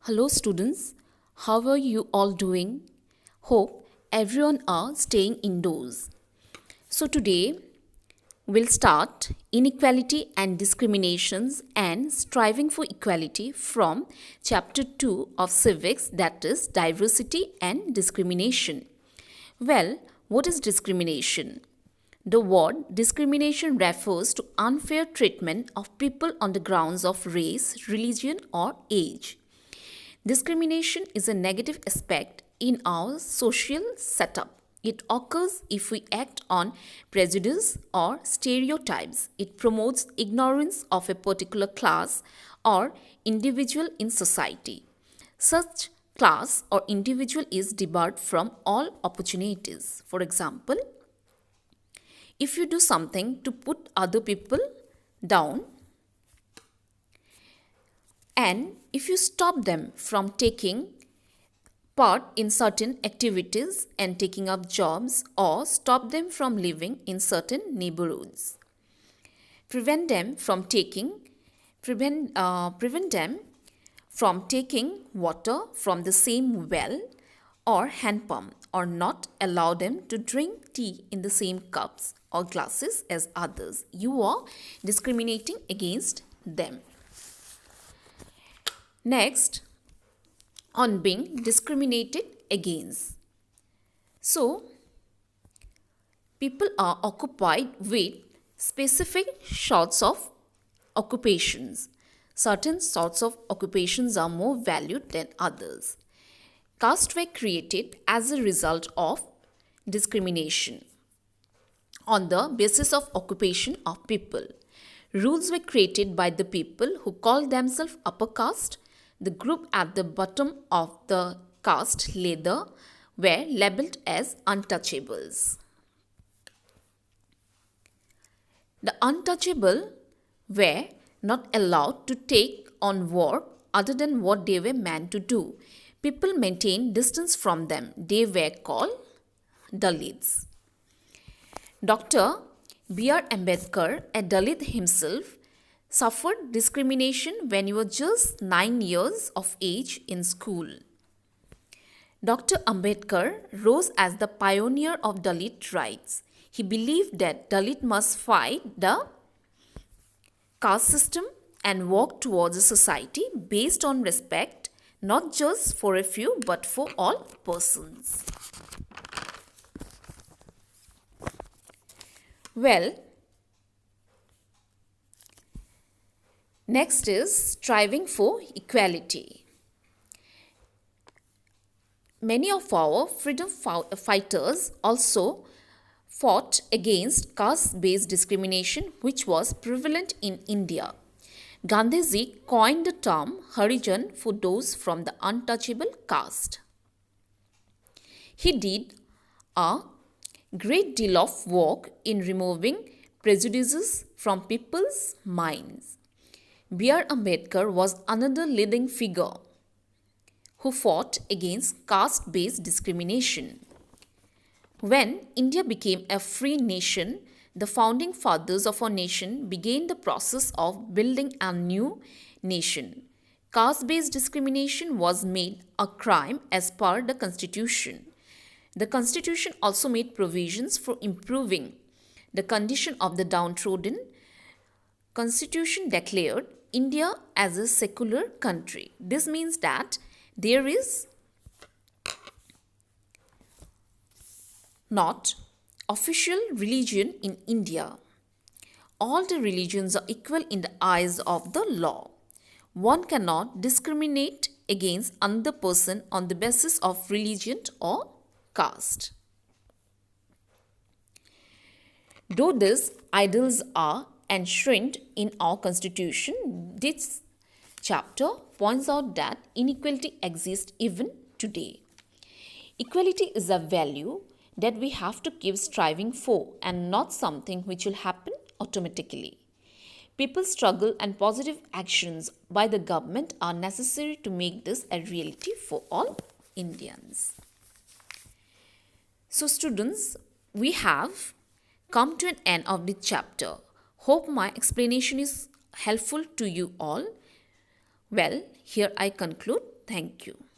Hello students, how are you all doing? Hope everyone are staying indoors. So today we'll start inequality and discriminations and striving for equality from chapter 2 of civics, that is diversity and discrimination. Well, what is discrimination? The word discrimination refers to unfair treatment of people on the grounds of race, religion or age. Discrimination is a negative aspect in our social setup. It occurs if we act on prejudice or stereotypes. It promotes ignorance of a particular class or individual in society. Such class or individual is debarred from all opportunities. For example, if you do something to put other people down, and if you stop them from taking part in certain activities and taking up jobs or stop them from living in certain neighborhoods, prevent them from taking prevent them from taking water from the same well or hand pump, or not allow them to drink tea in the same cups or glasses as others, you are discriminating against them. Next, on being discriminated against. So, people are occupied with specific sorts of occupations. Certain sorts of occupations are more valued than others. Castes were created as a result of discrimination on the basis of occupation of people. Rules were created by the people who called themselves upper caste. The group at the bottom of the caste ladder were labeled as untouchables. The untouchable were not allowed to take on work other than what they were meant to do. People maintained distance from them. They were called Dalits. Dr. B.R. Ambedkar, a Dalit himself, suffered discrimination when he was just 9 years of age in school. Dr. Ambedkar rose as the pioneer of Dalit rights. He believed that Dalit must fight the caste system and work towards a society based on respect, not just for a few but for all persons. Well, next is striving for equality. Many of our freedom fighters also fought against caste-based discrimination, which was prevalent in India. Gandhiji coined the term Harijan for those from the untouchable caste. He did a great deal of work in removing prejudices from people's minds. B.R. Ambedkar was another leading figure who fought against caste-based discrimination. When India became a free nation, the founding fathers of our nation began the process of building a new nation. Caste-based discrimination was made a crime as per the Constitution. The Constitution also made provisions for improving the condition of the downtrodden. Constitution declared India as a secular country. This means that there is not official religion in India. All the religions are equal in the eyes of the law. One cannot discriminate against another person on the basis of religion or caste. Though these ideals are enshrined in our constitution, this chapter points out that inequality exists even today. Equality is a value that we have to keep striving for and not something which will happen automatically. People's struggle and positive actions by the government are necessary to make this a reality for all Indians. So students, we have come to an end of the chapter. Hope my explanation is helpful to you all. Well, here I conclude. Thank you.